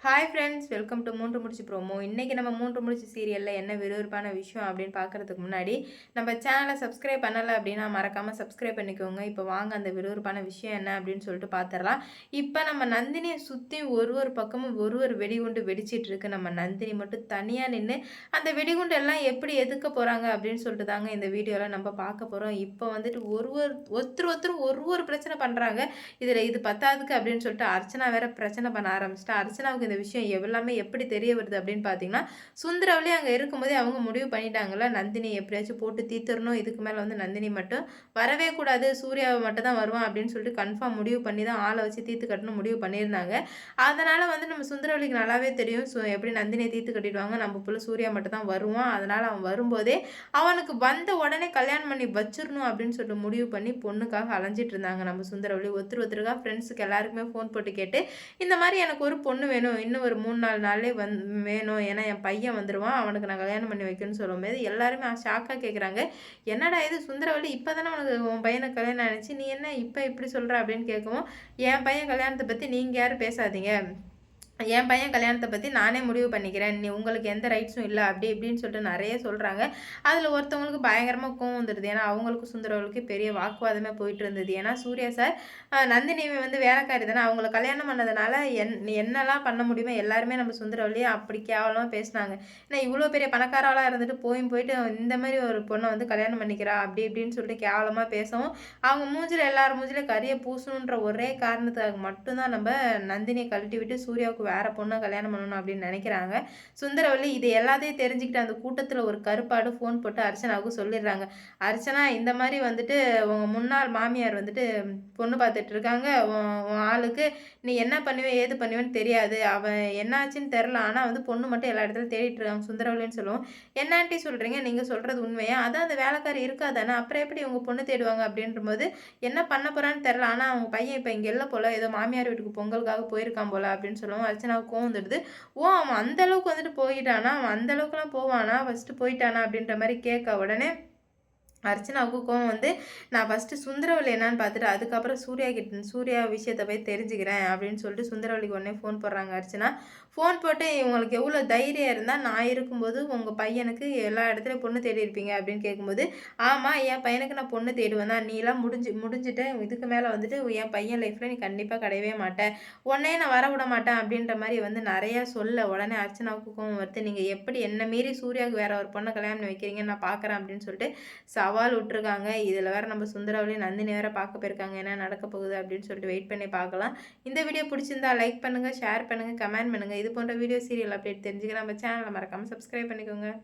Hi friends, welcome to மூன்று முடிச்சு promo. இன்றைக்கி நம்ம மூன்று முடிச்சு சீரியலில் என்ன விறுவிறுப்பான விஷயம் அப்படின்னு பார்க்குறதுக்கு முன்னாடி நம்ம சேனலை சப்ஸ்கிரைப் பண்ணலை அப்படின்னா மறக்காமல் சப்ஸ்கிரைப் பண்ணிக்கோங்க. இப்போ வாங்க அந்த விறுவிறுப்பான விஷயம் என்ன அப்படின்னு சொல்லிட்டு பார்த்துடலாம். இப்போ நம்ம நந்தினியை சுற்றி ஒரு பக்கமும் ஒரு வெடிகுண்டு வெடிச்சிட்டு இருக்கு. நம்ம நந்தினி மட்டும் தனியாக நின்று அந்த வெடிகுண்டு எல்லாம் எப்படி எதுக்க போகிறாங்க அப்படின்னு சொல்லிட்டு தாங்க இந்த வீடியோவில் நம்ம பார்க்க போகிறோம். இப்போ வந்துட்டு ஒருத்தர் ஒரு பிரச்சனை பண்ணுறாங்க. இதில் இது பத்தாதுக்கு அப்படின்னு சொல்லிட்டு அர்ச்சனா வேற பிரச்சனை பண்ண ஆரம்பிச்சிட்டா. அர்ச்சனாவுக்கு இந்த விஷயம் எல்லாமே எப்படி தெரிய வருது அப்படின்னு பார்த்தீங்கன்னா, சுந்தரவல்லி அங்கே இருக்கும்போதே அவங்க முடிவு பண்ணிட்டாங்கல்ல, நந்தினி எப்படியாச்சும் போட்டு தீர்த்தரணும். இதுக்கு மேலே வந்து நந்தினி மட்டும் வரவே கூடாது, சூர்யாவை மட்டும் தான் வருவான் அப்படின்னு சொல்லிட்டு கன்ஃபார்ம் முடிவு பண்ணி தான் ஆளை வச்சு தீர்த்து கட்டணும் முடிவு பண்ணியிருந்தாங்க. அதனால் வந்து நம்ம சுந்தரவல்லிக்கு நல்லாவே தெரியும் எப்படி நந்தினியை தீர்த்து கட்டிடுவாங்க, நம்ம புள்ள சூர்யா மட்டும் தான் வருவான். அதனால் அவன் வரும்போதே அவனுக்கு வந்த உடனே கல்யாணம் பண்ணி வச்சிடணும் அப்படின்னு சொல்லிட்டு முடிவு பண்ணி பொண்ணுக்காக அலைஞ்சிட்டு இருந்தாங்க நம்ம சுந்தரவல்லி. ஒருத்தருக்காக ஃப்ரெண்ட்ஸுக்கு எல்லாருக்குமே ஃபோன் போட்டு கேட்டு, இந்த மாதிரி எனக்கு ஒரு பொண்ணு வேணும், இன்னும் ஒரு 3-4 நாள்லேயே வேணும். ஏன்னா என் பையன் வந்துடுவான், அவனுக்கு நான் கல்யாணம் பண்ணி வைக்கணும்னு சொல்லும்போது எல்லாருமே ஷாக்காக கேட்குறாங்க. என்னடா இது சுந்தரவல்லி, இப்போ தானே உனக்கு உன் பையனுக்கு கல்யாணம் ஆனிச்சு, நீ என்ன இப்போ இப்படி சொல்கிற அப்படின்னு கேட்கவும், என் பையன் கல்யாணத்தை பற்றி நீங்கள் யாரும் பேசாதீங்க, என் பையன் கல்யாணத்தை பற்றி நானே முடிவு பண்ணிக்கிறேன், நீ உங்களுக்கு எந்த ரைட்ஸும் இல்லை அப்படி இப்படின்னு சொல்லிட்டு நிறைய சொல்கிறாங்க. அதில் ஒருத்தவங்களுக்கு பயங்கரமாக கோவம் வந்துடுது. ஏன்னா அவங்களுக்கும் சுந்தரவளுக்கு பெரிய வாக்குவாதமே போயிட்டு இருந்தது. ஏன்னா சூர்யா சார் நந்தினி வந்து வேலைக்காரி தானே, அவங்கள கல்யாணம் பண்ணதுனால என்னெல்லாம் பண்ண முடியுமோ எல்லாருமே நம்ம சுந்தரவல்லியை அப்படி கேவலமாக பேசினாங்க. ஏன்னா இவ்வளோ பெரிய பணக்காராளாக இருந்துட்டு போயிட்டு இந்த மாதிரி ஒரு பொண்ணை வந்து கல்யாணம் பண்ணிக்கிறா அப்படி இப்படின்னு சொல்லிட்டு கேவலமாக பேசவும், அவங்க மூஞ்சில் எல்லார் மூஞ்சில கரியை பூசணுன்ற ஒரே காரணத்துக்காக மட்டும்தான் நம்ம நந்தினியை கழட்டி விட்டு சூர்யாவுக்கு வேற பொண்ணை கல்யாணம் பண்ணணும் அப்படின்னு நினைக்கிறாங்க. சுந்தரவல்லி இது எல்லாத்தையும் தெரிஞ்சுக்கிட்டு அந்த கூட்டத்தில் ஒரு கருப்பாடு ஃபோன் போட்டு அர்ச்சனாவுக்கு சொல்லிடுறாங்க. அர்ச்சனா, இந்த மாதிரி வந்துட்டு உங்கள் முன்னாள் மாமியார் வந்துட்டு பொண்ணு பார்த்துட்டு இருக்காங்க, உன் ஆளுக்கு நீ என்ன பண்ணுவே ஏது பண்ணுவேன்னு தெரியாது, அவன் என்னாச்சுன்னு தெரில, ஆனால் வந்து பொண்ணு மட்டும் எல்லா இடத்துலையும் தேடிட்டு இருக்காங்க சுந்தரவல்லின்னு சொல்லுவோம். என்னான்ட்டி சொல்கிறீங்க, நீங்கள் சொல்கிறது உண்மையா, அதான் அந்த வேலைக்காரி இருக்காதானே, அப்புறம் எப்படி உங்கள் பொண்ணு தேடுவாங்க அப்படின்றபோது, என்ன பண்ண போகிறான்னு தெரில, ஆனால் அவங்க பையன் இப்போ இங்கே இல்லை போல், ஏதோ மாமியார் வீட்டுக்கு பொங்கலுக்காக போயிருக்கான் போல் அப்படின்னு சொல்லுவோம். அர்ச்சனாவுக்கு கோவம் வந்துடுது. ஓ, அவன் அந்த அளவுக்கு வந்துட்டு போயிட்டானா, அவன் அந்த அளவுக்குலாம் போவானா, ஃபஸ்ட்டு போயிட்டானா அப்படின்ற மாதிரி கேட்க உடனே அர்ச்சனாவுக்கு கோவம் வந்து, நான் ஃபஸ்ட்டு சுந்தரவல்லி என்னான்னு பார்த்துட்டு அதுக்கப்புறம் சூர்யா விஷயத்தை போய் தெரிஞ்சுக்கிறேன் அப்படின்னு சொல்லிட்டு சுந்தரவல்லிக்கு உடனே ஃபோன் போடுறாங்க அர்ச்சனா. ஃபோன் போட்டு, உங்களுக்கு எவ்வளோ தைரியம் இருந்தால் நான் இருக்கும்போது உங்கள் பையனுக்கு எல்லா இடத்துலையும் பொண்ணு தேடி இருப்பீங்க அப்படின்னு கேட்கும்போது, ஆமாம் என் பையனுக்கு நான் பொண்ணு தேடுவேன் தான், நீலாம் முடிஞ்சுட்டேன், இதுக்கு மேலே வந்துட்டு என் பையன் லைஃப்பில் நீ கண்டிப்பாக கிடையவே மாட்டேன், உடனே நான் வர விட மாட்டேன் அப்படின்ற மாதிரி வந்து நிறையா சொல்ல உடனே அர்ச்சனாவுக்கு கோவம் வருது. நீங்கள் எப்படி என்ன மீறி சூர்யாவுக்கு வேற ஒரு பொண்ணை கல்யாணம் வைக்கிறீங்கன்னு நான் பார்க்குறேன் அப்படின்னு சொல்லிட்டு சவால் விட்டுருக்காங்க. இதில் வேற நம்ம சுந்தரவல்லி நந்தினி வேற பார்க்க போயிருக்காங்க. என்ன நடக்க போகுது அப்படின்னு சொல்லிட்டு வெயிட் பண்ணி பார்க்கலாம். இந்த வீடியோ பிடிச்சிருந்தா லைக் பண்ணுங்கள், ஷேர் பண்ணுங்கள், கமெண்ட் பண்ணுங்கள். இது போன்ற வீடியோ சீரியல் அப்டேட் தெரிஞ்சுக்க நம்ம சேனலை மறக்காமல் சப்ஸ்கிரைப் பண்ணிக்கோங்க.